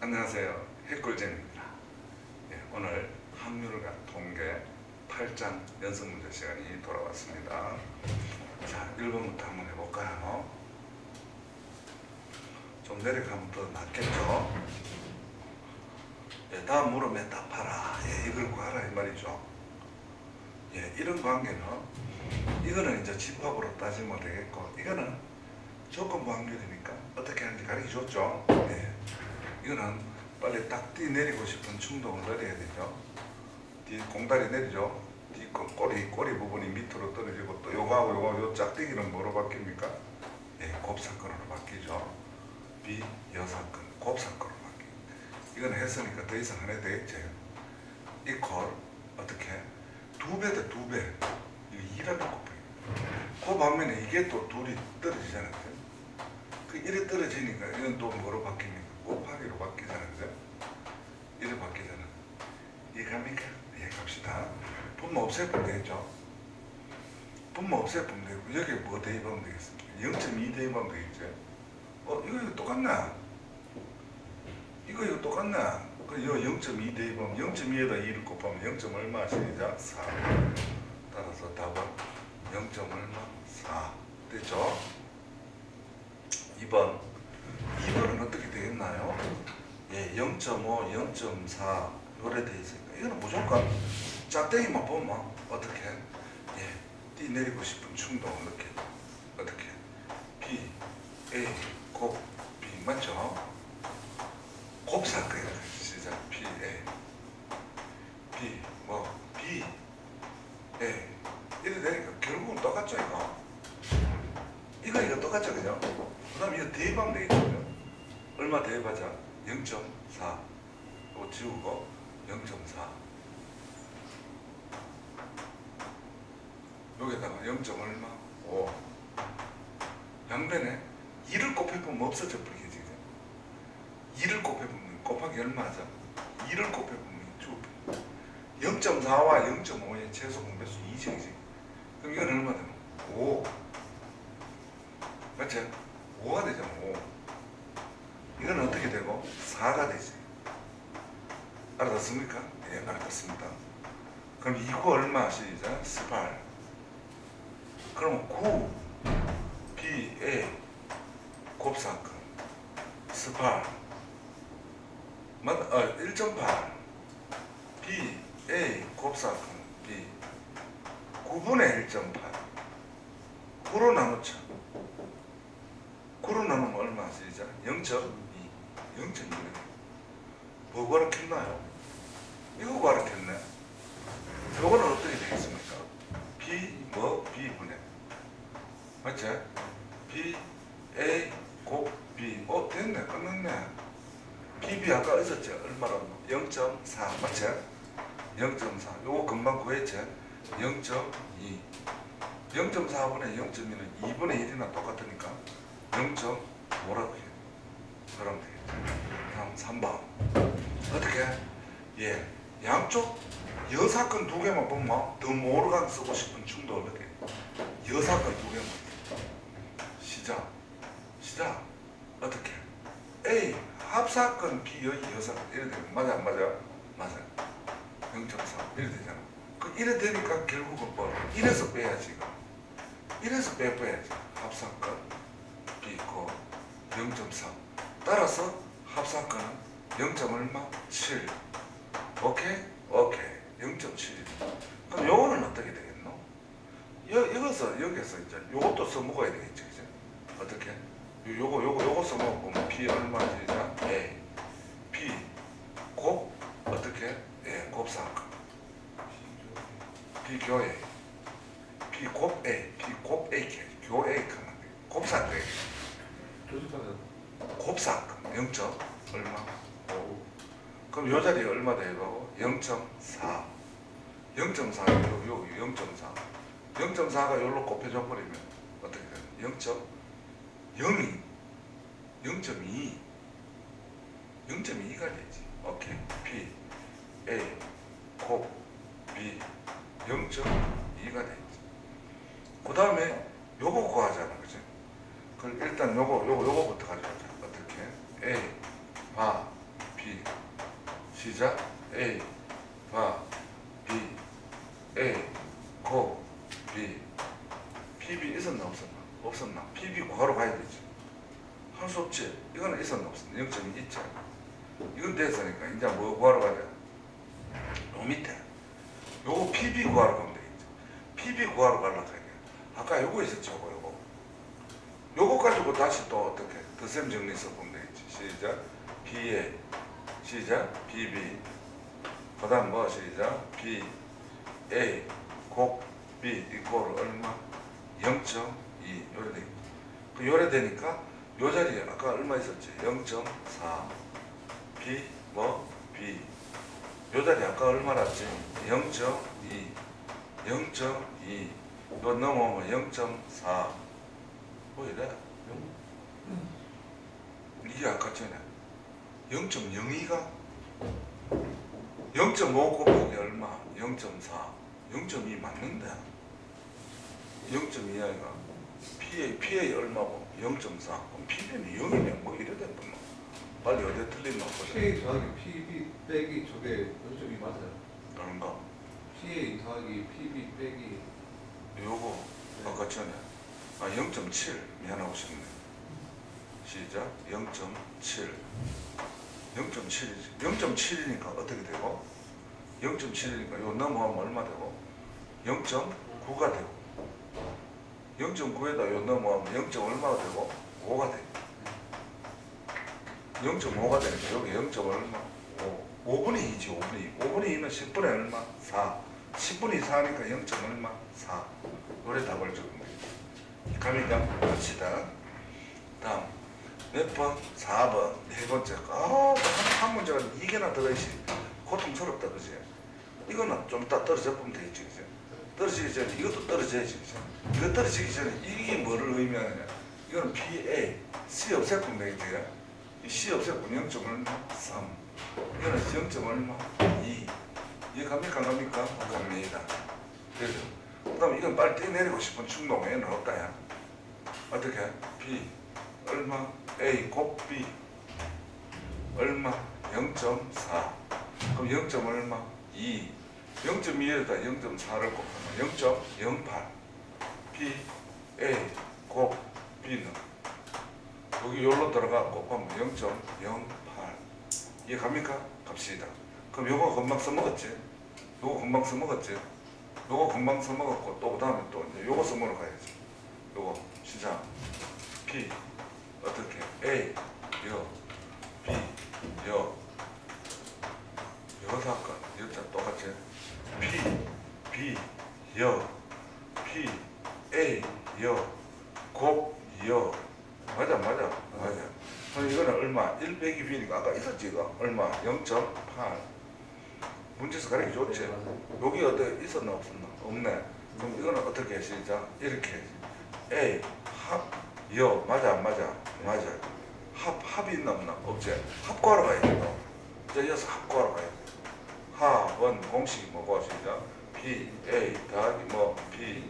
안녕하세요. 핵꿀잼입니다. 오늘 확률과 통계 8장 연습문제 시간이 돌아왔습니다. 자, 1번부터 한번 해볼까요? 좀 내려가면 더 낫겠죠? 다음 물음에 답하라. 이걸 구하라 이 말이죠. 이런 관계는 이거는 이제 집합으로 따지면 되겠고, 이거는 조건부 확률이니까 어떻게 하는지 가르쳐 줬죠. 이거는 빨리 딱 뛰내리고 싶은 충동을 내려야 되죠. 뒤 공다리 내리죠. 뒤 꼬리 부분이 밑으로 떨어지고, 또 요거하고 요 짝대기는 뭐로 바뀝니까? 곱사건으로 바뀌죠. 비여사건, 곱사건으로 바뀌고. 이건 했으니까 더 이상 안 해도 되겠죠. 이퀄 어떻게? 2배다 2배. 이거 2라고 곱해요. 그 반면에 이게 또 둘이 떨어지잖아요. 그 1이 떨어지니까 이건 또 뭐로 바뀝니까? 곱하기로 바뀌잖아요. 그죠? 이래 바뀌잖아. 이해갑니까? 갑시다. 분모 없애보면 되겠죠? 분모 없애보면 되고, 여기에 뭐 대입하면 되겠습니까? 0.2 대입하면 되겠죠? 이거 똑같나? 이거 똑같나? 그 0.2 대입하면 0.2에다 2를 곱하면 0. 얼마? 시작 4. 따라서 답은 0. 얼마? 4 됐죠? 2번은 어떻게 되겠나요? 0.5, 0.4 요래 돼 있으니까 이거는 무조건 짝대기만 보면 어떻게 뛰내리고 싶은 충동을 느껴. 어떻게? B, A, 곱 B 맞죠? 곱사건이라 시작. B, A, B, B, A 이래 되니까 결국은 똑같죠 이거 똑같죠 그죠? 그 다음에 이거 대입하면 되겠죠. 얼마 대입하자? 0.4 이거 지우고 0.4 여기다가 0. 얼마? 5 양변에 2를 곱해보면 없어져 버리겠지. 2를 곱해보면 곱하기 얼마 하자? 2를 곱해보면 0.4와 0.5의 최소 공배수 2죠. 그럼 이건 얼마 되노? 5 맞지? 5가 되잖아. 5 이건 어떻게 되고? 4가 되지. 알아듣습니까? 알아듣습니다. 그럼 2구 얼마? 시작. 18 그럼 9 B, A 곱사건 18 1.8 B, A 곱사건 B 9분의 1.8 9로 나누자. 9로 나누면 얼마? 시작. 0.2 뭐 가르쳤나요? 이거 가르쳤네. 요거는 어떻게 되겠습니까? B B분의 맞지? B A 곱 B 됐네. 끝났네. PB 아까 있었죠? 얼마라고? 0.4 맞지? 0.4 요거 금방 구했지? 0.2 0.4분의 0.2는 2분의 1이나 똑같으니까 0.5라고 해요. 그러면 되겠죠. 다음 3번 어떻게? 양쪽 여사건 2개만 보면 더 모르간 쓰고 싶은 충동을 느껴. 여사건 2개만 시작 어떻게? A 합사건 B 여사건 이래 되면 맞아 안 맞아? 맞아. 0.4 이래 되잖아. 이래 되니까 결국은 1에서 빼야지. 1에서 빼야지. 합사건 B 있고 0.3 따라서 합사건은 0. 얼마? 7 오케이? 0.7 그럼 요거는 어떻게 되겠노? 여기서 이제 요것도 써먹어야 되겠지 그치? 어떻게? 요거 써먹으면 B 얼마지? A B 곱 어떻게? 곱사건 B 교회 B 곱 A B 곱 A 교회 곱사건 곱사건 0. 얼마? 5 그럼 요 자리에 얼마 대입하고? 0.4 0.4 요 0.4 0.4가 요로 곱해줘 버리면 어떻게 되나? 0.02 0.2가 되지. 오케이. B A 곱 B 0.2가 되지. 그 다음에 요거 구하잖아 그치? 그럼 일단 요거부터 가져가자. 어떻게? A 바 B 시작. A, 바, B, A, 고, B. PB 있었나 없었나? 없었나? PB 구하러 가야 되지. 할 수 없지. 이거는 있었나 없었나? 0점이 있지. 이건 됐으니까 이제 뭐 구하러 가자. 요 밑에 요거 PB 구하러 가면 되겠지. PB 구하러 가려고 하게. 아까 요거 있었지. 요거 가지고 다시 또 어떻게 더셈 정리 써보면 되겠지. 시작. BA 시작. BB 그 다음 뭐 시작. BA 곱 B 이꼴 얼마? 0.2 요래 되겠지. 그 요래 되니까 요 자리에 아까 얼마 있었지? 0.4 B 뭐 B 요 자리 아까 얼마 났지? 0.2 0.2 요 넘어오면 0.4 뭐 이래? 이게 아까 전에 0.02가 0.5 곱하기 얼마? 0.4 0.2 맞는데 0.2 아이가 PA 얼마고? 0.4 그럼 PB는 0이네 뭐 이래 됐구나. 빨리 어디 틀린 거 보자. PA 더하기 PB 빼기 저게 0.2 맞아요? 그런가? PA 더하기 PB 빼기 요거 네. 아까 전에 0.7 미안하고 싶네. 시작. 0.7 0.7이지 0.7이니까 어떻게 되고 0.7이니까 요 넘어가면 얼마 되고 0.9가 되고 0.9에다 요 넘어가면 0. 얼마가 되고 5가 돼. 0.5가 되니까 여기 0. 얼마 5분의 2지 5분의 2 5분의 2는 10분의 얼마 4 10분의 4니까 0. 얼마 4 요래 답을 적으면 돼. 감이가 합시다. 다음 몇 번? 4번 네 번째. 한 문제가 2개나 들어있지. 고통스럽다 그지? 이거는 좀 이따 떨어져 보면 되겠지 그지? 떨어지기 전에 이것도 떨어져야지 그지? 이거 떨어지기 전에 이게 뭐를 의미하느냐? 이거는 PA C 없애면 되겠지? 이 C 없애면 0. 얼마? 3 이거는 0. 얼마? 2 이해 갑니까 안 갑니까? 갑니다. 그래서 그 다음에 이건 빨리 떼내리고 싶은 충동에는 없다야. 어떻게? B 얼마? A 곱 B 얼마? 0.4 그럼 0. 얼마? 2 0.2에다 0.4를 곱하면 0.08 B A 곱 B는 여기 여기로 들어가 곱하면 0.08 이해 갑니까? 갑시다. 그럼 요거 금방 써먹었지? 요거 금방 써먹었지? 요거 금방 써먹었고 또 그 다음에 또 이제 요거 써먹으러 가야지. 요거 시작. P 어떻게? A 여 B 여 여기서 할까? 여자 똑같이 P B 여 P A 여 곱 여 맞아. 그럼 이거는 얼마? 1 빼기 B니까 아까 있었지 이거 얼마? 0.8 문제에서 가르쳐 줬지? 네, 맞아요. 여기 어디 있었나 없었나? 없네. 그럼 이거는 어떻게 해? 시작. 이렇게 해야지. A 합 여 맞아 안 맞아? 맞아. 합이 있나 없나? 없지. 합구하러 가야지 너. 이제 이어서 합구하러 가야지. 합은 공식이 뭐고 시작. B A 더하기 뭐 B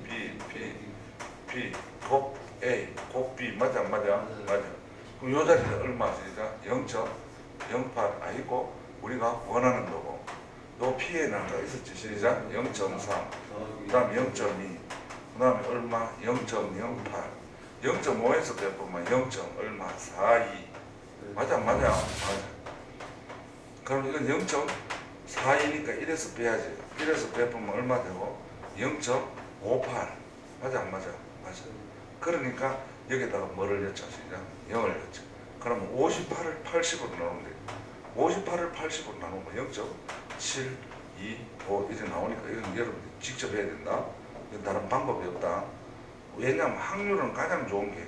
곱 A 곱 B 맞아 안 맞아? 맞아. 그럼 요 자리는 얼마 시작? 0.08 아니고 우리가 원하는 거고. 요 P에는 아까 있었지 시작. 0.3 그 다음 0.2 그 다음에 얼마? 0.08 0.5에서 빼보면 0. 얼마? 42 맞아 안 맞아? 맞아. 그럼 이건 0.42니까 1에서 빼야지. 1에서 빼보면 얼마 되고? 0.58 맞아 안 맞아? 맞아. 그러니까 여기다가 뭐를 넣자 시작. 0을 넣자. 그러면 58을 80으로 나누면 돼. 58을 80으로 나누면 0.725 이렇게 나오니까 이건 여러분들 직접 해야 된다. 이건 다른 방법이 없다. 왜냐하면 확률은 가장 좋은 게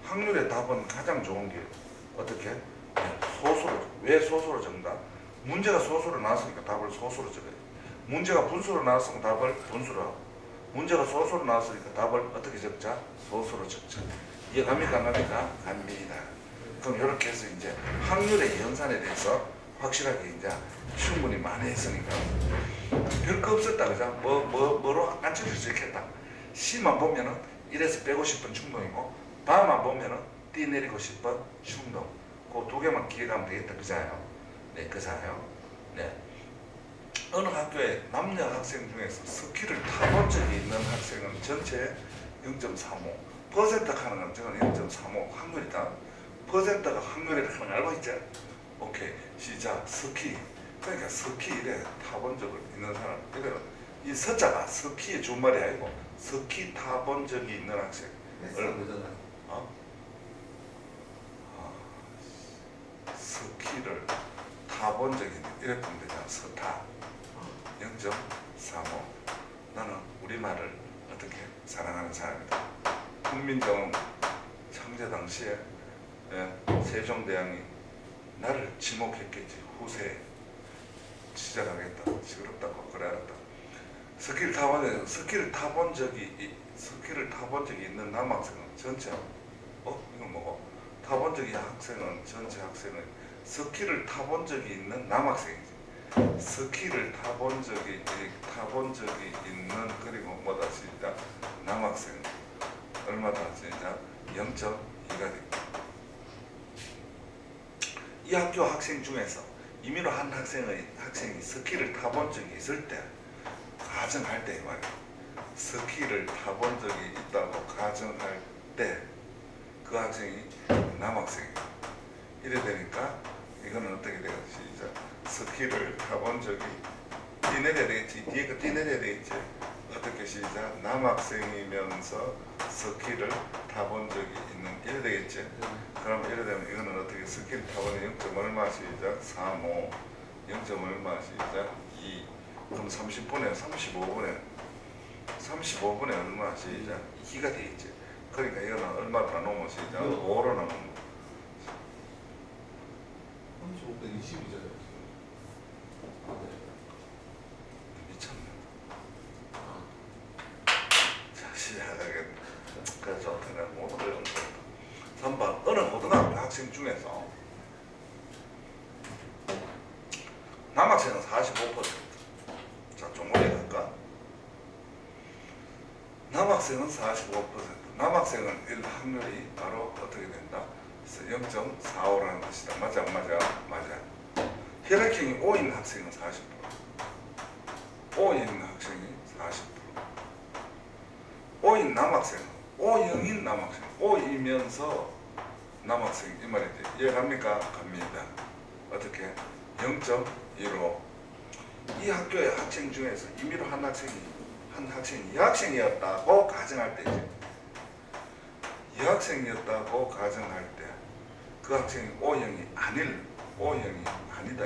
확률의 답은 가장 좋은 게 어떻게? 소수로. 왜 소수로 적는다? 문제가 소수로 나왔으니까 답을 소수로 적어야 돼. 문제가 분수로 나왔으면 답을 분수로 하고 문제가 소수로 나왔으니까 답을 어떻게 적자? 소수로 적자. 이해 갑니까 안 갑니까? 갑니다. 그럼 이렇게 해서 이제 확률의 연산에 대해서 확실하게 이제 충분히 많이 했으니까 별거 없었다 그죠? 뭐로 안 쳐줄 수 있겠다. C만 보면은 1에서 빼고 싶은 충동이고 바만 보면은 띄내리고 싶은 충동. 그 두 개만 기억하면 되겠다. 그자요? 네, 그자요. 네. 네. 어느 학교에 남녀 학생 중에서 스키를 타본 적이 있는 학생은 전체 0.35, 퍼센트 하는 건 저건 0.35 확률이다. 퍼센트가 확률이라는 걸 알고 있죠? 오케이, 시작. 스키. 그러니까 스키 이래 타본 적을 있는 사람. 이거는 이 서자가 스키의 준말이 아니고 스키 타본 적이 있는 학생. 했으면 되잖아요. 스키를 타본 적이 있는 이래 보면 되잖아. 서타 0.35. 나는 우리말을 어떻게 사랑하는 사람이다. 훈민정 창제 당시에 세종대왕이 나를 지목했겠지. 후세에 시작하겠다. 시끄럽다고 그래 알았다. 스키를 타본 적이 있는 남학생은 전체 이건 뭐고? 타본 적이 학생은 전체 학생은 스키를 타본 적이 있는 남학생이지. 스키를 타본 적이 있는 그리고 뭐다 진짜 남학생 얼마다 진짜 0.2가 됩니다. 이 학교 학생 중에서 임의로 한 학생이 스키를 타본 적이 있을 때 가정할 때 말이야. 스키를 타본 적이 있다고 가정할 때 그 학생이 남학생이야. 이래 되니까 이거는 어떻게 되겠지? 시작. 스키를 타본 적이 뛰내려야 되겠지. 뒤에 거 뛰내려야 되겠지. 어떻게 시작. 남학생이면서 스키를 타본 적이 있는 이래 되겠지. 그럼 이래 되면 이거는 어떻게 스키를 타본 0. 얼마 시작. 35 0. 얼마 시작. 2 그럼 30분에 35분에 얼마 시작. 2가 되겠지. 그러니까 이거는 얼마 다 놓으면 시작. 5로 나누면 35대 20이잖아요. 미쳤네. 자, 시작하겠다. 그래서 어떻게 못 배우는 거다. 3번 어느 고등학교 학생 중에서 남학생은 45%. 자, 좀 오래 갈까? 남학생은 45%. 남학생은 일 확률이 바로 어떻게 된다? 0.45라는 것이다. 맞아, 안 맞아? 맞아. 혈액형이 O인 학생은 40%. O인 학생이 40%. O인 남학생은 O형인 남학생. O이면서 남학생 이 말이지. 이해갑니까? 갑니다. 어떻게? 0.15. 이 학교의 학생 중에서 임의로 한 학생이 여학생이었다고 가정할 때지. 여학생이었다고 가정할 때 그 학생이 O형이 아니다.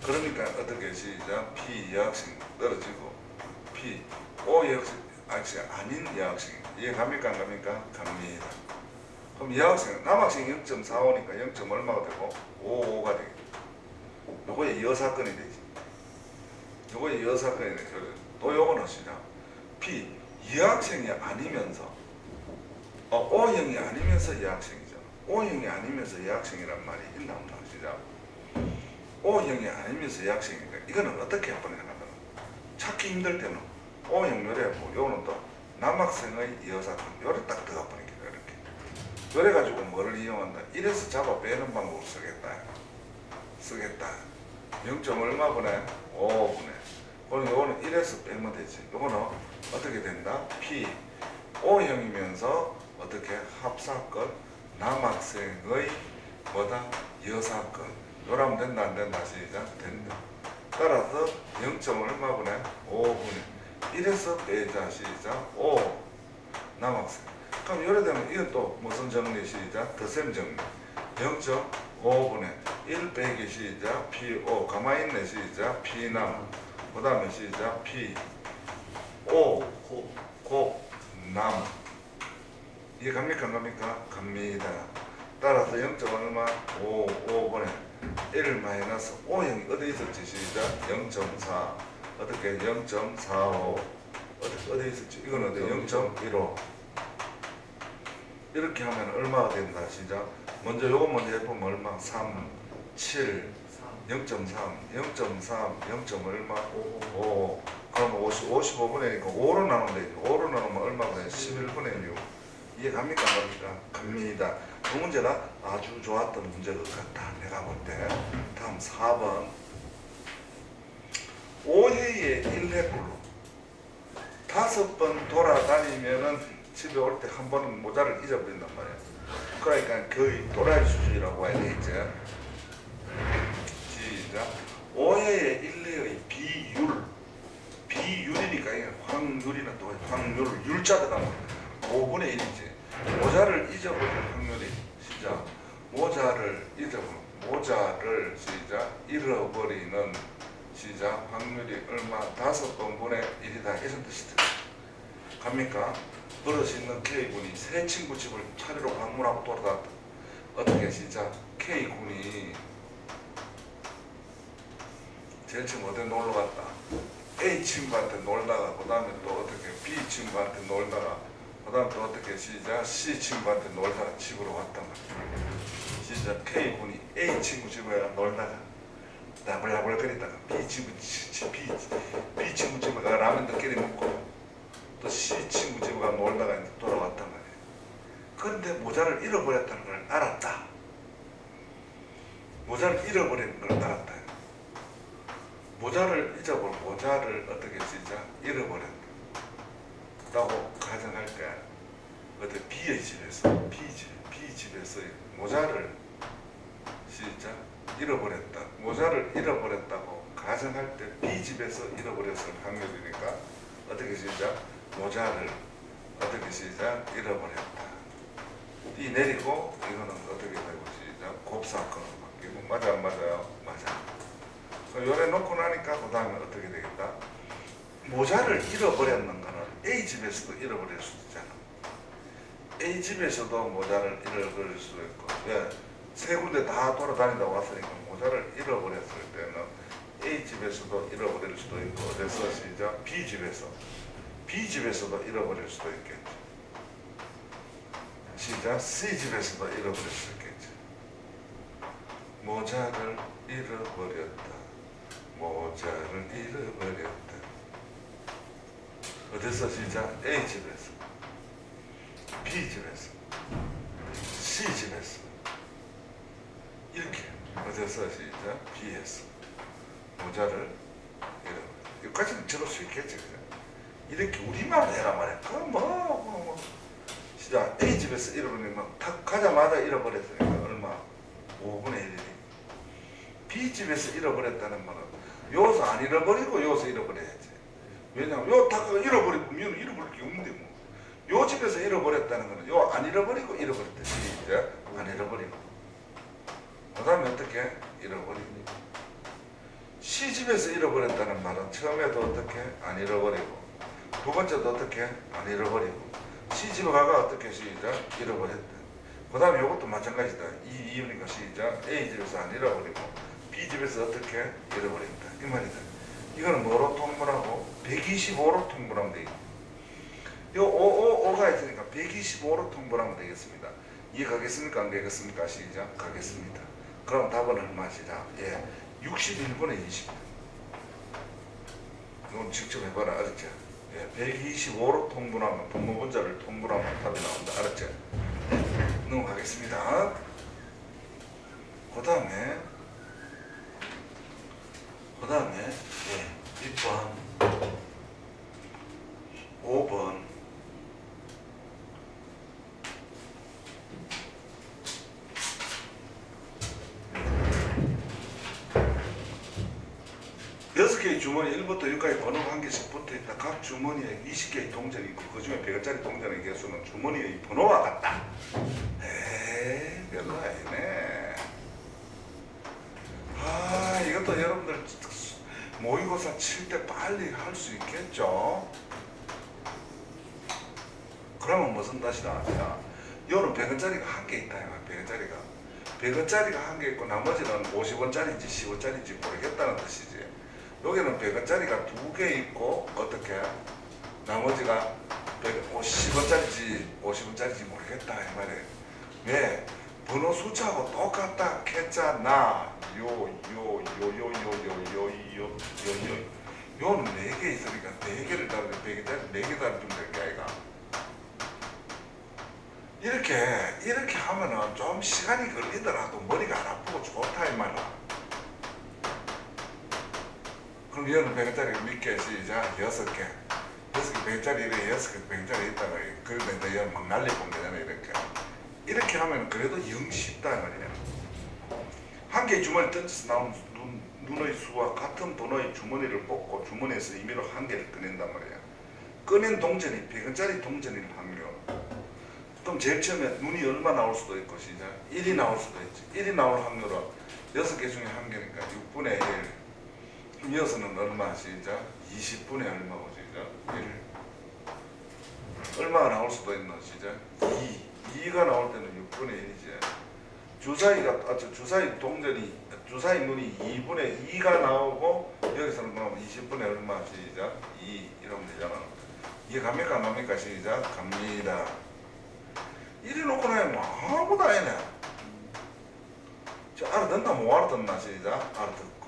그러니까 어떻게 시작. P 여학생 떨어지고 P O 여학생 아닌 여학생. 이해갑니까? 안 갑니까? 갑니다. 그럼 여학생 남학생이 0.45니까 0. 얼마가 되고 55가 되겠다. 요거의 여사건이 되지. 요거의 여사건이 되죠. 또 요거는 시작. P 여학생이 아니면서 O형이 아니면서 여학생이잖아. O형이 아니면서 여학생이란 말이 있나 없나 시작. O형이 아니면서 여학생이니까 이거는 어떻게 해보냐 하면 찾기 힘들 때는 O형 요래하고 요거는 또 남학생의 여사건 요래 딱 들어가버리니까 이렇게 요래 가지고 뭐를 이용한다. 이래서 잡아 빼는 방법을 쓰겠다. 0. 얼마분에 5분에 그럼 요거는 1에서 빼면 되지. 요거는 어떻게 된다? P O형이면서 어떻게 합사건 남학생의 뭐다? 여사건 요라면 된다 안 된다 시작. 된다. 따라서 0. 얼마분에 5분에 1에서 빼자 시작. 5 남학생. 그럼 요래 되면 이건 또 무슨 정리 시작. 더셈 정리. 0.5분에 1 빼기 시작. PO 가만히 있네 시작. P남 그 다음에 시작. P O 남 이게 갑니까 안 갑니까? 갑니다. 따라서 0. 얼마? 5분에 1 마이너스 O형이 어디 있었지? 시작. 0.4 어떻게 0.45 어디 있었지? 이건 어디 0.15 이렇게 하면 얼마가 된다 시작. 먼저 요거 먼저 해보면 얼마? 3, 7 0.3 0. 얼마? 5 그럼 55분의 1이니까 5로 나누면 되죠. 5로 나누면 얼마가 돼? 11분의 6 이해갑니까? 갑니다. 그 문제가 아주 좋았던 문제일 것 같다. 내가 볼 때. 다음 4번. 오해의 1회꼴로 5번 돌아다니면은 집에 올 때 한 번은 모자를 잊어버린단 말이야. 그러니까 거의 또라이 수준이라고 해야 되겠죠. 시작. 오해의 1회의 비율. 비율이니까 이게 확률이나 또 확률을 율자 들어가면 5분의 1이지. 모자를 잊어버릴 확률이 시작. 모자를 시작 잃어버리는 시작 확률이 얼마? 5번분의 1이다. 이런 뜻이다. 갑니까? 버릇이 있는 K군이 새 친구 집을 차례로 방문하고 돌아다녔다. 어떻게 시작? K군이 제일 처음 어디 놀러 갔다. A 친구한테 놀다가 그 다음에 또 어떻게 B 친구한테 놀다가 그 다음 또 어떻게 시작 C 친구한테 놀다가 집으로 왔단 말이야. 시작 K군이 A 친구 집에 놀다가 나불나불거리다가 B 친구 집에 가 라면도 끼리 먹고 또 C 친구 집에 가 놀다가 이제 돌아왔단 말이야. 그런데 모자를 잃어버렸다는 걸 알았다. 모자를 잃어버린 걸 알았다. 모자를 어떻게 시작 잃어버렸다고 가정할 때 어때 B의 집에서 B 집에서 모자를 시작 잃어버렸다. 모자를 잃어버렸다고 가정할 때 B 집에서 잃어버렸을 확률이니까 어떻게 시작 모자를 어떻게 시작 잃어버렸다. 이 내리고 이거는 어떻게 되고 시작 곱사건으로 바뀌고 맞아 안 맞아요? 맞아. 요래 놓고 나니까 그 다음에 어떻게 되겠다? 모자를 잃어버렸는 거는 A 집에서도 잃어버릴 수도 있잖아. A 집에서도 모자를 잃어버릴 수도 있고 왜? 세 군데 다 돌아다니다 왔으니까 모자를 잃어버렸을 때는 A 집에서도 잃어버릴 수도 있고 어디서 시작? B 집에서도 잃어버릴 수도 있겠지. 시작 C 집에서도 잃어버릴 수 있겠지. 모자를 잃어버렸다. 어디서 시작? A 집에서 B 집에서 C 집에서 이렇게 어디서 시작? B에서 모자를 잃어버렸다. 여기까지는 적을 수 있겠지. 그래? 이렇게 우리말로 해라 말이야. 그럼 시작 A 집에서 잃어버리면 탁 가자마자 잃어버렸으니까 얼마? 5분의 1이니 B 집에서 잃어버렸다는 말은 여기서 안 잃어버리고 여기서 잃어버려야지. 왜냐면 요 탁가 잃어버리고 얘는 잃어버릴 게 없는데 뭐. 요 집에서 잃어버렸다는 거는 요 안 잃어버리고 잃어버렸다. 시작 안 잃어버리고 그 다음에 어떻게 잃어버리고 C 집에서 잃어버렸다는 말은 처음에도 어떻게 안 잃어버리고 두 번째도 어떻게 안 잃어버리고 C 집에 가가 어떻게 시작 잃어버렸다. 그 다음에 이것도 마찬가지다. 이 이유니까 시작 A 집에서 안 잃어버리고 B 집에서 어떻게 잃어버린다. 이 말이다. 이거는 뭐로 통분하고 125로 통분하면 되겠다. 요 5가 있으니까 125로 통분하면 되겠습니다. 이해가겠습니까? 안 되겠습니까? 시작 가겠습니다. 그럼 답은 얼마시다? 예, 61분의 20. 이건 직접 해봐라. 알았죠? 예, 125로 통분하면 분모분자를 통분하면 답이 나온다. 알았죠? 넘어가겠습니다. 그 다음에 예, 6번 5번 6개의 주머니 1부터 6까지 번호가 한 개씩 붙어있다. 각 주머니에 20개의 동전이 있고 그 중에 100원짜리 동전의 개수는 주머니의 번호와 같다. 에이 별로 아니네. 아 이것도 여러분들 모의고사 칠 때 빨리 할 수 있겠죠? 그러면 무슨 뜻이다 하냐, 요는 100원짜리가 한 개 있다. 100원짜리가 한 개 있고 나머지는 50원짜리인지 10원짜리인지 모르겠다는 뜻이지. 여기는 100원짜리가 두 개 있고 어떻게 나머지가 10원짜리인지 50원짜리인지 모르겠다 이 말이에요. 왜? 번호 숫자하고 똑같다 했잖아. 요는 4개 있으니까 4개를 다르면 100개짜리 4개 다르면 될 게 아이가. 이렇게 하면은 좀 시간이 걸리더라도 머리가 안 아프고 좋다 이 말이야. 그럼 이거는 100원짜리 몇 개 시작 6개 100원짜리 이래 6개 100원짜리 있다가 그러면 이제 이거 막 날리면 되잖아. 이렇게 하면 그래도 영 쉽다 말이야. 한 개의 주머니 던져서 나온 눈의 수와 같은 번호의 주머니를 뽑고 주머니에서 임의로 한 개를 꺼낸단 말이야. 꺼낸 동전이 100원짜리 동전일 확률. 그럼 제일 처음에 눈이 얼마 나올 수도 있고 시작 1이 나올 수도 있지. 1이 나올 확률은 6개 중에 한 개니까 6분의 1. 그럼 여기서는 얼마 시작 20분의 얼마고 시작 1. 얼마가 나올 수도 있나 시작 2. 2가 나올 때는 6분의 1이지. 주사위 동전이 주사위 눈이 2분의 2가 나오고 여기서는 그럼 20분의 얼마 시작 2 이러면 되잖아. 이게 갑니까 안 갑니까 시작 갑니다. 이래 놓고 나면 뭐 아무도 아니네. 저 알아듣나 못 알아듣나 시작 알아듣고.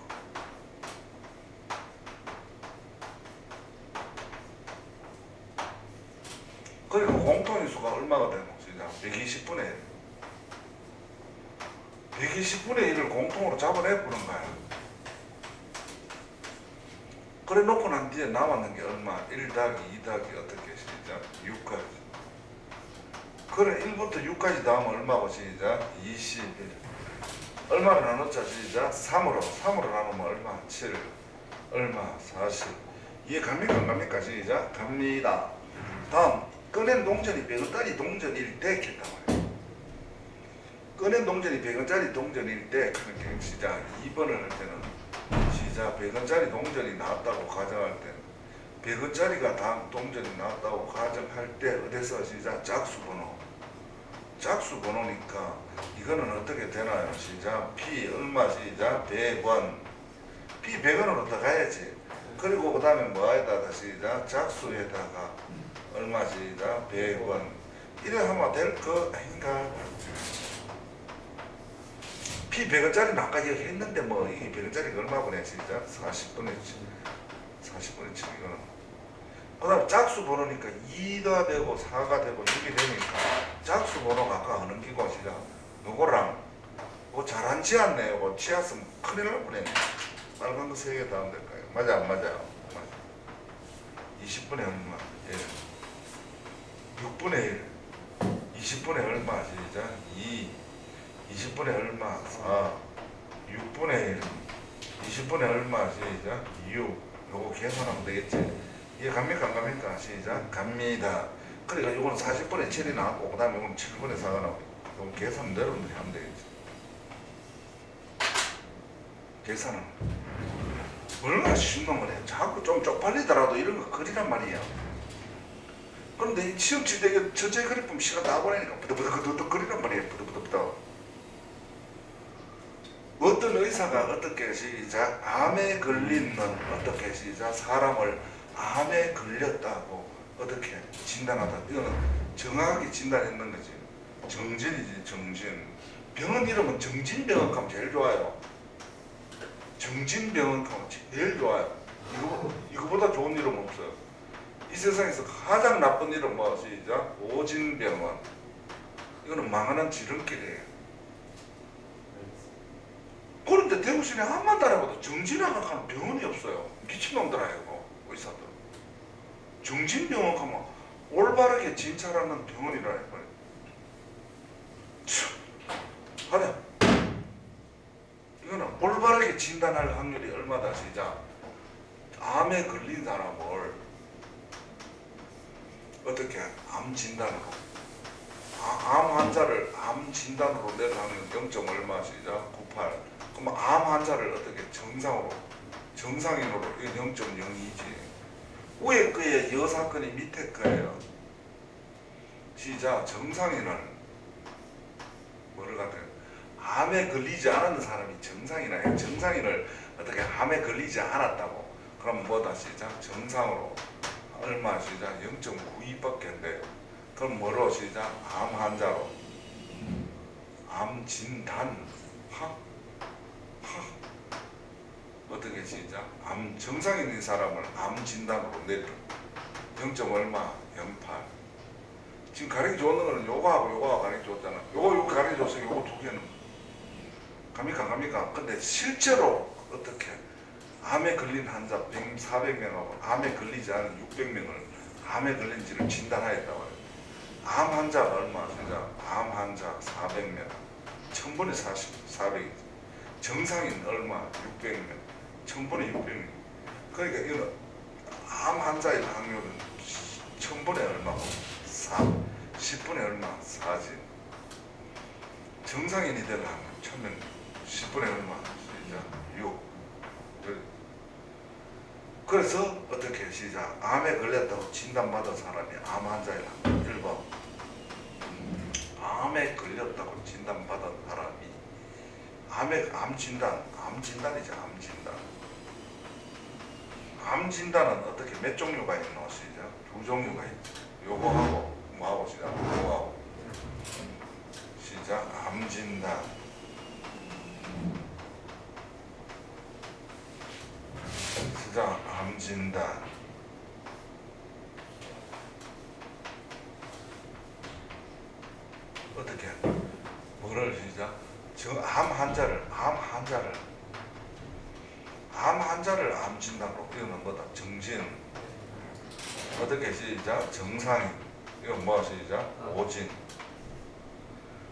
그리고 공통인 수가 얼마가 되노 시작 120분의 1. 120분의 1을 공통으로 잡아내보는 거야. 그래 놓고 난 뒤에 남았는 게 얼마? 1 더하기 2 더하기 어떻게 시작 6까지. 그래 1부터 6까지 나오면 얼마고 시작 21. 얼마를 나눴자 시작 3으로 나누면 얼마 7 얼마 40. 이해 갑니까 안 갑니까 시작 갑니다. 다음 꺼낸 동전이 100원짜리 동전일 때 겠단 말이야. 꺼낸 동전이 100원짜리 동전일 때 그렇게 시작 2번을 할 때는 시작 100원짜리 동전이 나왔다고 가정할 때는 100원짜리가 다음 동전이 나왔다고 가정할 때 어디서 시작 짝수 번호니까 이거는 어떻게 되나요? 시작 P 얼마 시작 100원 P 100원으로 더 가야지. 그리고 그 다음에 뭐에다가 시작 짝수에다가 얼마 시작 100원 이래 하면 될 거 아닌가. P 100원짜리는 아까 여기 했는데 뭐 이게 100원짜리가 얼마분의 시작 40분의 7 이거는. 그 다음 짝수 번호니까 2가 되고 4가 되고 6이 되니까 짝수 번호가 아까 어느 기고 시작 요거랑 뭐 잘안지 않네. 요거 치았으면 큰일 날 뻔했네. 빨간 거 3개 더 하면 될까요? 맞아 안 맞아요? 맞아. 20분의 얼마 1 6분의 1 20분의 얼마 시작 2 20분의 얼마 4 6분의 1 20분의 얼마 시작 6 요거 계산하면 되겠지. 이해 갑니까 안 갑니까 시작 갑니다. 그러니까 요거는 40분의 7이 나왔고 그 다음에 요거는 7분의 4가 나오고 요거 계산 여러분들이 하면 되겠지. 계산은 얼마나 쉬운 놈을 해. 자꾸 좀 쪽팔리더라도 이런 거 그리란 말이야. 그런데 시험 칠 때 전체 그림 보면 시간 다 보내니까 부득부득 그리란 말이야. 부득부득. 어떤 의사가 어떻게 시작 암에 걸린 놈 어떻게 시작 사람을 암에 걸렸다고 어떻게 진단하다. 이거는 정확하게 진단했는 거지. 정진이지 정진. 병원 이름은 정진병원 하면 제일 좋아요. 정진병원 하면 제일 좋아요. 이거보다 좋은 이름 없어요. 이 세상에서 가장 나쁜 이름 뭐 시작 오진병원. 이거는 망하는 지름길이에요. 그런데 대구 시내 암만 따라가도 정진학을 하는 병원이 없어요. 미친놈들 아니고 의사들. 정진병원 가면 올바르게 진찰하는 병원이라는 거예요. 하자. 이거는 올바르게 진단할 확률이 얼마다 시작 암에 걸린 사람을 어떻게 암 진단으로 암 환자를 암 진단으로 내려가면 0. 얼마 시작 98. 그럼 암 환자를 어떻게 정상인으로 0.02지. 위에 거에 여 사건이 밑에 거예요. 시작 정상인을 뭐를 갖다가 암에 걸리지 않았는 사람이 정상이나요. 정상인을 어떻게 암에 걸리지 않았다고. 그럼 뭐다 시작 정상으로 얼마 시작 0.92밖에 안 돼요. 그럼 뭐로 시작 암 환자로 암 진단 어떻게 시작 암 정상인인 사람을 암 진단으로 내려 0. 얼마 08. 지금 가르쳐 줬는 거는 요거하고 요거하고 가르쳐 줬잖아. 요거 가르쳐 줬으니 요거 두 개는 갑니까? 근데 실제로 어떻게 암에 걸린 환자 400명하고 암에 걸리지 않은 600명을 암에 걸린지를 진단하였다고 해요. 암 환자가 얼마? 진짜 암 환자 400명 1000분의 400이지. 정상인 얼마? 600명 1000분의 600명. 그러니까 이거는 암 환자의 확률은 1000분의 얼마고 3 10분의 얼마? 4지. 정상인이 되려면 1000명 10분의 얼마? 시작 6. 그래서 어떻게 시작 암에 걸렸다고 진단받은 사람이 암 환자이라 1번 암에 걸렸다고 진단받은 사람이 암 진단이죠. 암 진단은 어떻게 몇 종류가 있노? 시작 두 종류가 있죠. 요거하고 뭐하고 시작 요거하고 시작 암 진단 시작 암 진단 어떻게 뭐를 시작 암 환자를 암 진단으로 이거는 뭐다 정진 어떻게 시작 정상인 이건 뭐 시작 오진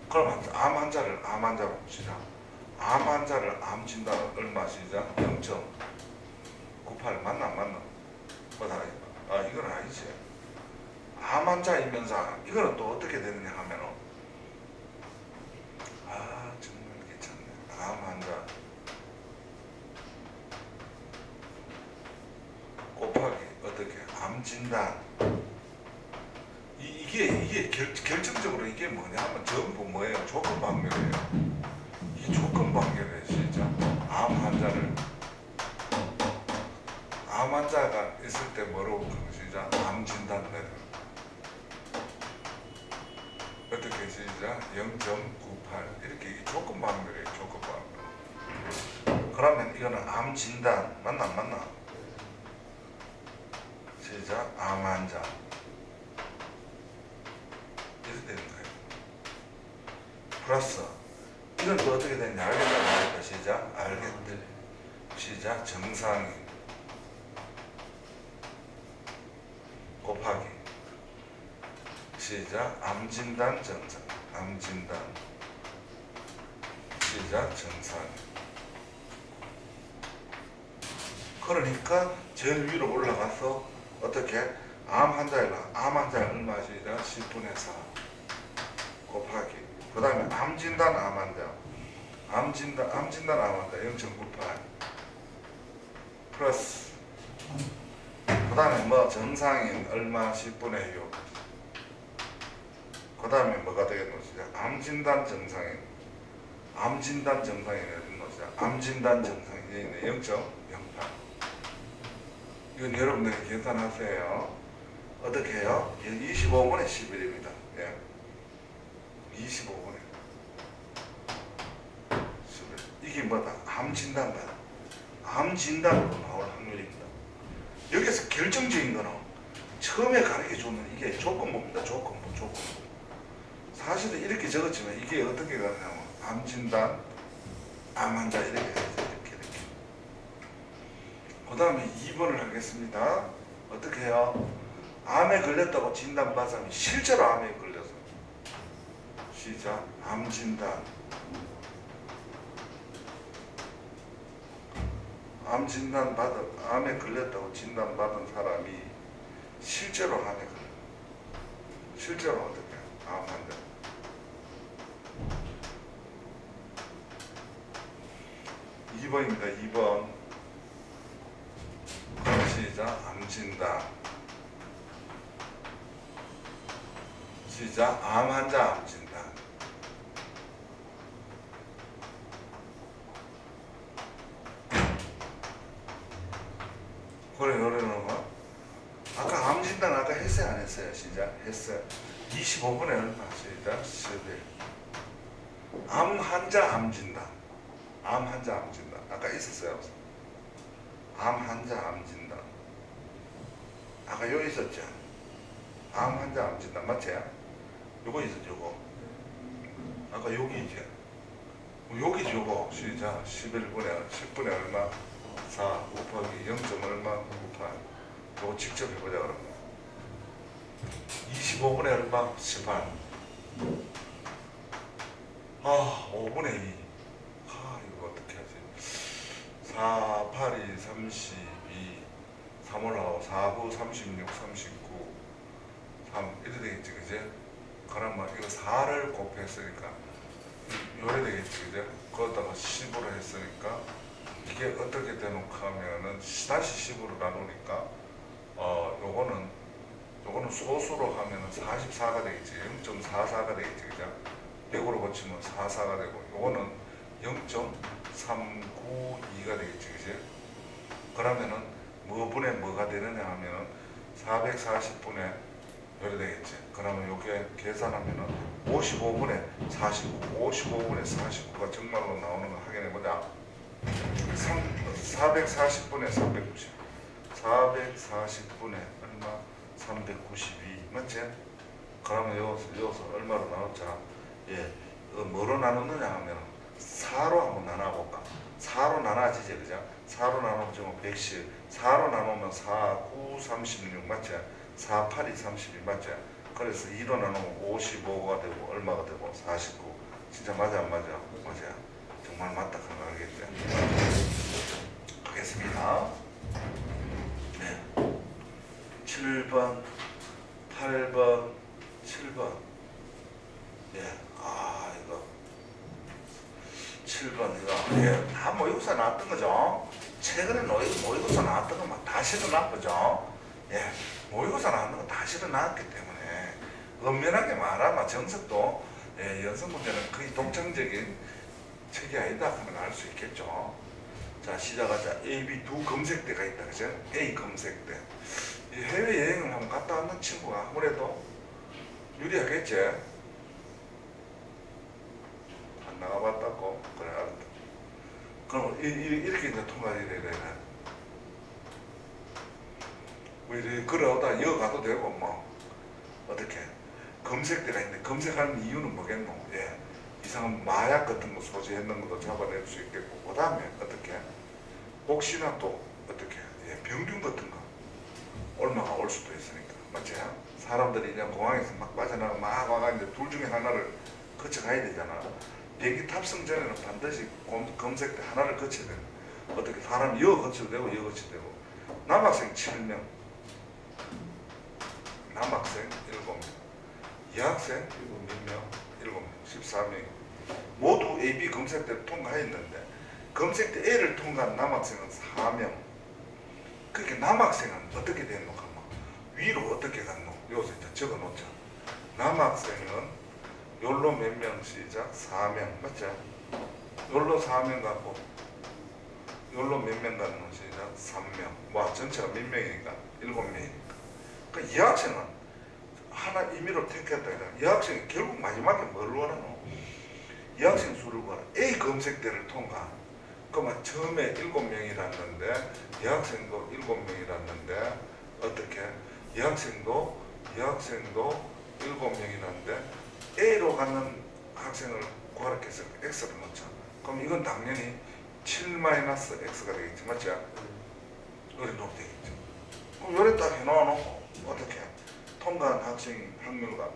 그럼 암 환자를 암 환자로 시작 암 환자를 암 진단은 얼마 시작 0.98 맞나 안 맞나 뭐다 이건 아니지 암 환자이면서 이거는 또 어떻게 되느냐 하면은 정말 괜찮네 암 환자 곱하기 어떻게 암 진단 이게 결정적으로 이게 뭐냐 하면 전부 뭐예요 조건 반결이에요. 이 조건 반결에 진짜 암 환자가 있을 때 뭐로 시작 암 진단을 해요. 어떻게 시작 0.98 이렇게 조건 반결이에요. 조건 반결. 그러면 이거는 암 진단 맞나 안 맞나? 시작 암 환자 이렇게 되는 거예요. 플러스 이건 또 어떻게 되느냐 알겠다. 시작 알겠다. 시작 정상인 곱하기 시작 암진단 정상 암진단 시작 정상인 그러니까 제일 위로 올라가서 어떻게 암 환자가 얼마 시작 10분의 4 곱하기 그 다음에 암진단 암 환자 암 진단 암 환자 0.98 플러스 그 다음에 뭐 정상인 얼마 10분의 6 그 다음에 뭐가 되겠노 시작 암진단 정상인 어디 놓자 암진단 정상인이 0.08 이건 여러분들이 계산하세요. 어떻게 해요? 25분의 11입니다. 예. 25분의 11 이게 뭐다? 암진단이다. 암진단으로 나올 확률입니다. 여기서 결정적인 거는 처음에 가르쳐주는 이게 조건부입니다. 조건부. 사실은 이렇게 적었지만 이게 어떻게 가느냐면 암진단, 암 환자 이렇게 가야죠. 이렇게. 그 다음에 2번을 하겠습니다. 어떻게 해요? 암에 걸렸다고 진단받은 사람이 실제로 암에 걸려서 시작 암 진단 암에 걸렸다고 진단받은 사람이 실제로 암에 걸려. 실제로 어떻게 암 환자 2번입니다. 2번 시작 암 진단 시작 암 환자 암 진단 그래 노래는 뭐 아까 암 진단 아까 했어요 안 했어요? 시작 했어요. 25분에 얼마 시작 11 암 환자 암 진단 아까 있었어요. 암 환자 암 진단 아까 여기 있었죠. 암 환자 암 진단 맞지? 요거 있어 요거. 아까 여기 이제 여기 요거 시작 11분의 10분의 얼마 4 곱하기 0. 얼마 곱하기 요거 직접 해보자 그러면 25분의 얼마 18 5분의 2 이거 어떻게 하지 4 8이 32 3 올라가고 4 9 36 39 3 이래 되겠지 그제 그러면 이거 4를 곱했으니까 요래 되겠지 그죠? 거기다가 10으로 했으니까 이게 어떻게 되놓고 하면은 다시 10으로 나누니까 요거는 소수로 하면은 44가 되겠지 0.44가 되겠지 그죠? 100으로 고치면 44가 되고 요거는 0.392가 되겠지 그죠? 그러면은 뭐분의 뭐가 되느냐 하면은 440분의 요래 되겠지. 그러면 요게 계산하면은 55분의 49, 55분의 49가 정말로 나오는 거 확인해보자. 440분의 390, 440분의 얼마? 392, 맞지? 그러면 여기서 얼마로 나눴자? 예, 뭐로 나눴느냐 하면 4로 한번 나눠볼까? 4로 나눠지지, 그죠? 4로 나누면 110, 4로 나누면 4, 9, 36, 맞지? 4, 8이 32 맞죠? 그래서 2로 나누면 55가 되고 얼마가 되고 49 진짜 맞아 안 맞아? 맞아 정말 맞다 생각하겠죠? 하겠습니다. 네 7번 8번 7번 예, 이거 7번 이거 예, 다 모의고사 나왔던 거죠? 최근에 모의고사 나왔던 거만 다 실어놨죠? 예, 모의고사 나왔는 거 다 실어놨기 때문에 엄연하게 말하면 정석도 연습 문제는 거의 독창적인 책이 아니다 하면 알 수 있겠죠. 자 시작하자. A, B 두 검색대가 있다 그죠? A 검색대. 이 해외여행을 한번 갔다 왔는 친구가 아무래도 유리하겠지. 안 나가봤다고 그래 알았다. 그럼 이렇게 이제 통과해야 되네. 우리 걸어오다 이어가도 되고 뭐 어떻게 검색대가 있는데 검색하는 이유는 뭐겠노? 예, 이상한 마약 같은 거 소지했는 것도 잡아낼 수 있겠고 그 다음에 어떻게 혹시나 또 어떻게 병균 같은 거 얼마가 올 수도 있으니까 맞지? 사람들이 그냥 공항에서 막 빠져나가 막 와가지고 둘 중에 하나를 거쳐가야 되잖아. 비행기 탑승 전에는 반드시 검색대 하나를 거쳐야 돼. 어떻게 사람 이어 거쳐도 되고 이어 거쳐도 되고. 남학생 7명 남학생 7명 여학생 몇 명? 7명 14명 모두 AB 검색대를 통과했는데 검색대 A를 통과한 남학생은 4명. 그렇게 남학생은 어떻게 됐노? 위로 어떻게 갔노? 여기서 이제 적어 놓자. 남학생은 요로 몇 명 시작? 4명 맞죠? 요로 4명 갖고 요로 몇 명 갔노 시작? 3명. 와 전체가 몇 명이니까? 7명이니까. 그러니까 이 학생은 하나 임의로 택했다. 이 학생이 결국 마지막에 뭘 원하노? 이 학생 수를 구하라. A 검색대를 통과. 그러면 처음에 7명이랐는데 이 학생도 7명이랐는데 어떻게? 이 학생도 7명이랐는데 A로 가는 학생을 구하라 해서 X를 넣자. 그럼 이건 당연히 7-X가 되겠지. 맞죠? 요래 놓으면 되겠죠. 그럼 요래 딱 해놓고 어떻게? 통과한 학생 확률과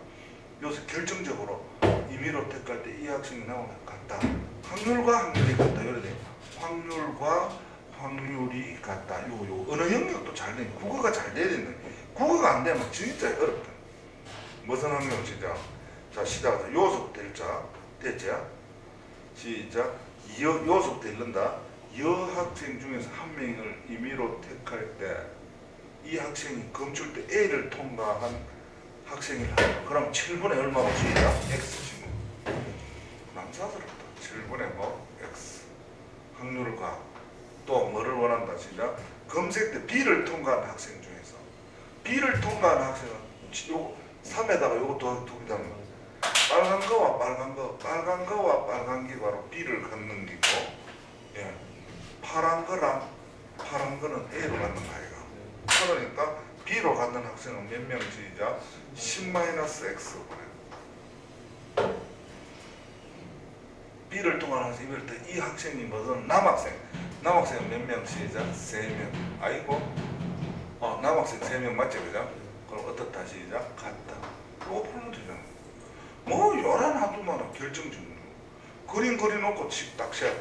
여기서 결정적으로 임의로 택할 때 이 학생이 나오면 같다. 확률과 확률이 같다. 요래 돼. 확률과 확률이 같다. 요 언어 영역도 잘 돼. 국어가 잘 돼야 되는. 국어가 안 되면 진짜 어렵다. 무슨 확률 시작. 자 시작하자. 요소부터 읽자. 됐죠? 시작. 요소부터 읽는다. 여학생 중에서 한 명을 임의로 택할 때 이 학생이 검출대 A를 통과한 학생이라. 그럼 7분의 얼마고 시작? X지 뭐. 남사스럽다. 7분의 뭐? X. 확률과 또 뭐를 원한다 시작. 검색대 B를 통과한 학생 중에서 B를 통과한 학생은 요 3에다가 요거 더 두기다는 거. 빨간 거와 빨간 거, 빨간 거와 빨간 게 바로 B를 갖는 기고, 예, 파란 거랑 파란 거는 A로 갖는 거예요. 그러니까 B로 갖는 학생은 몇 명 시작? 10-X분의 B를 통과해서 이별 때 이 학생이 무슨 남학생 몇 명 시작? 3명. 아이고 남학생 3명 맞지 그죠? 그럼 어떻다 시작? 같다. 이거 풀면 되잖아. 뭐 요란 하두만은 결정짓는 거. 그림 그려놓고 딱샷.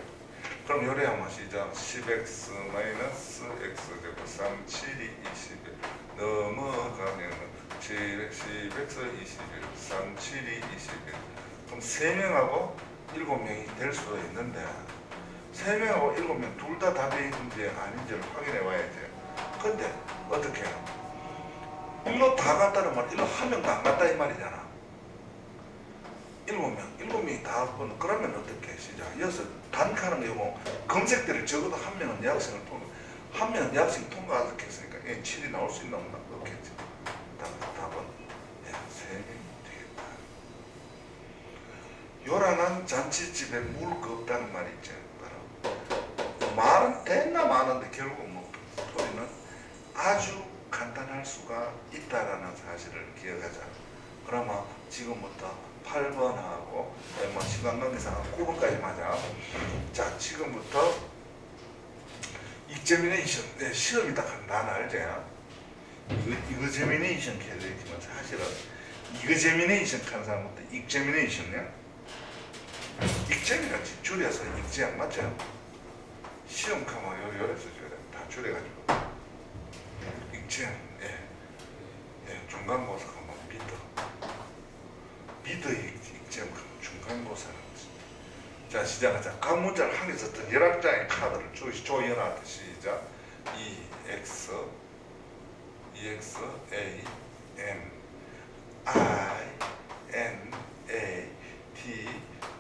그럼 요래 한번 시작. 10x 마이너스 x 제곱 3, 7이 21 넘어가면은 10x 21 3, 7이 21 그럼 3명하고 7명이 될 수도 있는데 3명하고 7명 둘 다 답이 있는지 아닌지를 확인해 와야지. 근데 어떻게 해요? 일로 다 갔다는 말 일로 한 명도 안 갔다 이 말이잖아. 7명이 다 갔거든. 그러면 어떻게 시작? 여기서 단가는 요거 검색대를 적어도 한 명은 예학생을 통과 한 명은 예학생 통과하게 했으니까 7이 나올 수 있나 없나? 없겠지. 답은 3명이 되겠다. 요란한 잔치집에 물 거 없다는 말이 있죠. 말은 됐나 마는데 결국 뭐 우리는 아주 간단할 수가 있다라는 사실을 기억하자. 그러면 지금부터 8번하고 시간 관계상 9번까지 맞아. 자, 지금부터 익제미네이션 시험이 딱 한다 알지? 이거 제미네이션 해야 되지만 사실은 이거 제미네이션 하는 사람부터 익제미네이션이야. 익제미가 줄여서 익제안 맞죠? 시험 가면 요래서 다 줄여가지고 익제안 중간고사 가면 비더 익제안 중간고사는 자 시작하자. 각 문자를 한 개 썼던 11장의 카드를 조연하듯 시작. EX A M I N A T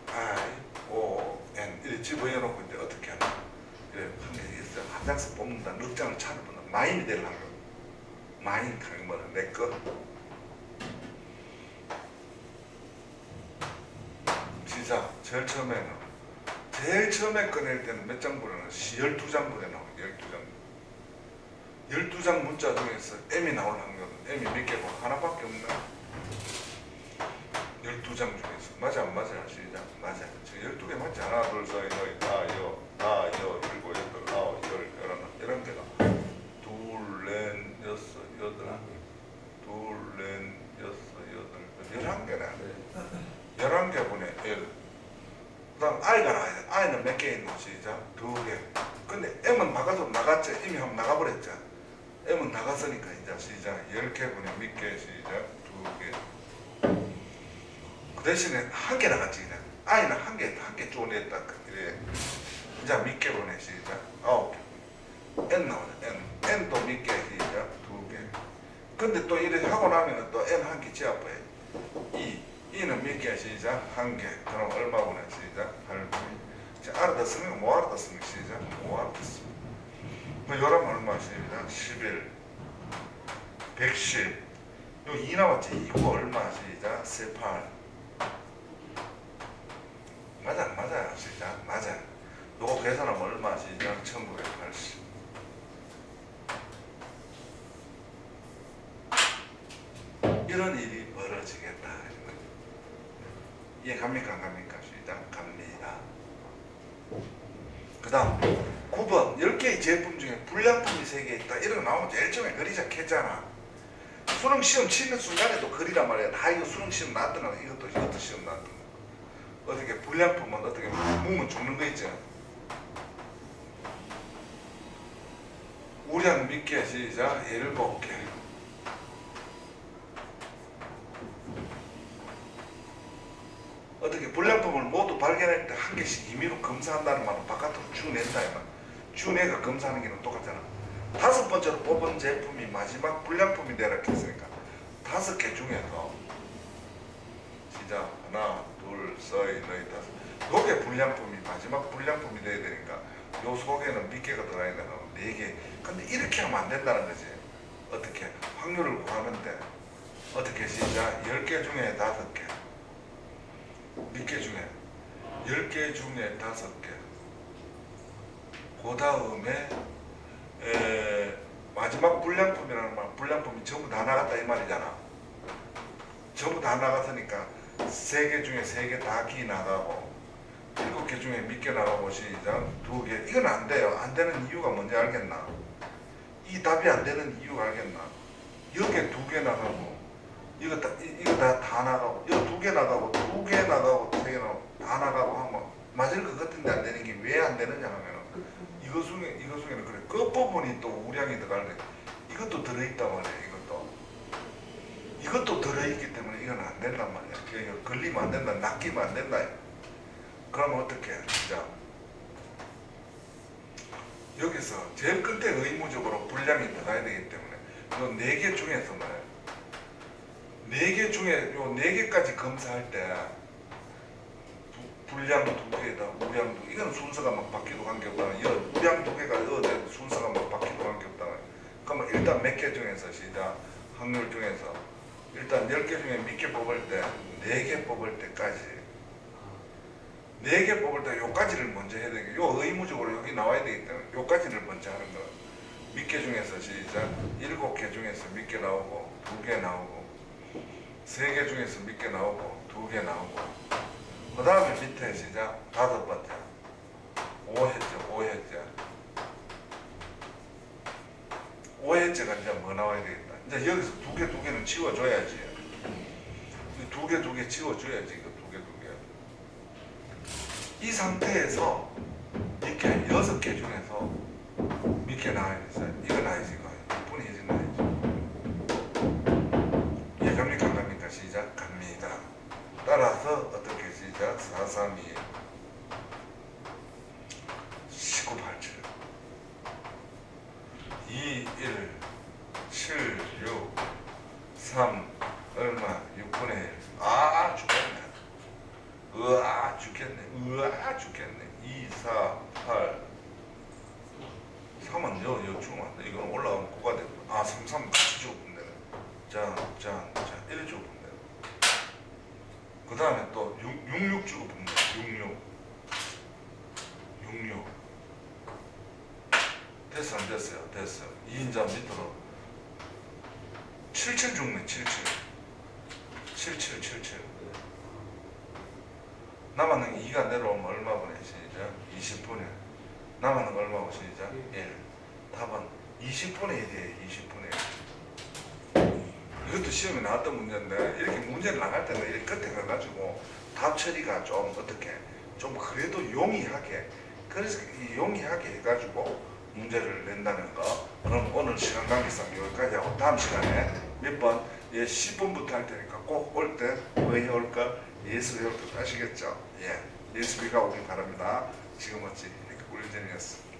I O N 이렇게 집어넣고 이제 어떻게 하나? 그래 한 개 있어요. 한 장씩 뽑는다. 넉 장을 찾아본다. 마인이 되려고. 마인 하는 거는 내 거. 시작. 제일 처음에 꺼낼 때는 몇 장 보내는 12장 보내는 12장. 12장 문자 중에서 M이 나올 확률은 M이 몇 개고 하나밖에 없나? 12장 중에서 맞아 안 맞아? 시작. 맞아. 지금 12개 맞지? 하나 둘 셋 넷 다 여 일곱 여덟 아홉 열 열한 개가 둘 넷 여섯 여덟 둘 넷 여섯 여덟 11개네. 11개 분의 1. 그 다음 I가 나와야 돼. I는 몇 개 있노? 시작. 2개. 근데 M은 나가서 나갔지. 이미 한번 나가버렸죠. M은 나갔으니까 이제 시작. 10개 분의 몇 개? 시작. 2개. 그 대신에 한 개 나갔지. 그냥. I는 한 개 쪼냈다. 그래. 이제 몇 개 보내? 시작. 9개. N 나오네. N도 몇 개? 시작. 2개. 근데 또 이렇게 하고 나면은 또 N 한 개 지압해. 2는 몇 개? 시작. 한 개. 그럼 얼마 보내? 시작. 8분의. 자, 알아듣습니까? 뭐 알아듣습니까? 시작. 뭐 알아듣습니까? 그 요라면 얼마? 시작. 11. 110. 요 2 나왔지? 이거 얼마? 시작. 18. 맞아 안 맞아요? 시작. 맞아. 요거 계산하면 얼마? 시작. 1980. 이런 일이 벌어지겠다. 이해 갑니까? 안 갑니까? 시작. 갑니다. 그 다음 9번 10개의 제품 중에 불량품이 3개 있다. 이런 거 나오면 제일 처음에 그리자 했잖아. 수능시험 치는 순간에도 그리란 말이야. 다 이거 수능시험 나왔더나 이것도 시험 나왔더나. 어떻게 불량품은 어떻게 몸은 죽는 거 있잖아. 우량 몇 개? 시작. 7개. 어떻게 불량품을 모두 발견할 때 한 개씩 임의로 검사한다는 말은 바깥으로 쭉 낸다 이 말. 쭉 내가 검사하는 게는 똑같잖아. 5번째로 뽑은 제품이 마지막 불량품이 되라 했으니까 5개 중에서 시작. 하나 둘 셋 넷 다섯 요게 불량품이 마지막 불량품이 돼야 되니까 요 속에는 몇 개가 들어야 되나? 4개. 근데 이렇게 하면 안 된다는 거지. 어떻게 확률을 구하는데 어떻게 시작. 10개 중에 5개. 몇 개 중에? 10개 중에 5개. 그 다음에 마지막 불량품이라는 말, 불량품이 전부 다 나갔다 이 말이잖아. 전부 다 나갔으니까 3개 중에 3개 다 기 나가고 7개 7개 중에 몇 개 나가고 시작 2개. 이건 안 돼요. 안 되는 이유가 뭔지 알겠나? 이 답이 안 되는 이유가 알겠나? 여기에 2개 나가고 이거 다 나가고 이거 2개 나가고 2개 나가고 3개 나가고 다 나가고 하면 맞을 것 같은데 안 되는 게 왜 안 되느냐 하면은 이거 중에는 그래 끝부분이 또 우량이 들어갈래. 이것도 들어있단 말이야. 이것도 들어있기 때문에 이건 안 된단 말이야. 이거 걸리면 안 된다. 낚이면 안 된다. 그러면 어떻게 해? 진짜 여기서 제일 끝에 의무적으로 분량이 들어가야 되기 때문에 요 4개 중에서 말이야. 4개 중에 요 4개까지 검사할 때 분량 2개에다 우량 2개 이건 순서가 막 바뀌도 관계없다. 우량 2개가 순서가 막 바뀌도 관계없다. 그러면 일단 몇 개 중에서 시작 확률 중에서 일단 10개 중에 몇 개 뽑을 때 4개 뽑을 때까지 4개 뽑을 때 요까지를 먼저 해야 되게 요 의무적으로 여기 나와야 되기 때문에 요까지를 먼저 하는 거야. 몇 개 중에서 시작 7개 중에서 몇 개 나오고 2개 나오고 3개 중에서 몇 개 나오고 2개 나오고 그 다음에 밑에 시작 5번째 5회째 5회째가 이제 뭐 나와야 되겠다. 이제 여기서 2개는 치워줘야지. 2개 치워줘야지. 이거 2개. 이 상태에서 이렇게 6개 중에서 몇 개 나와야 되겠어요? 이거 나야지. 이거 6분의 1이 나야지. 예, 갑니까? 안 갑니까? 시작. 갑니다. 따라서 어떻게 시작? 4, 3, 2 19, 8, 7 2, 1 7, 6 3 얼마? 6분의 1 아 죽겠네. 으아 죽겠네. 2, 4, 8 3은 여 주면 안 돼. 이건 올라가면 9가 돼. 3 같이 주면 되네. 자 1 주면 돼. 그 다음에 또 6 주고 보면 66 됐어 안 됐어요? 됐어요. 2인자 밑으로 77 죽네. 77 남았는 게 2가 내려오면 얼마 보내? 시작 20분의 남았는 거 얼마 보내? 시작 1 답은 20분의 1이에요. 20분의 1 이것도 시험에 나왔던 문제인데 이렇게 문제를 나갈 때는 이렇게 끝에 가가지고 답 처리가 좀 어떻게 좀 그래도 용이하게 그래서 용이하게 해가지고 문제를 낸다는 거. 그럼 오늘 시간 관계상 여기까지 하고 다음 시간에 몇 번 10분부터 할 테니까 꼭 올 때 뭐 해올까? 예습 해올 거 아시겠죠? 예, 예습이가 오길 바랍니다. 지금 어찌 이렇게 꿀잼이었어.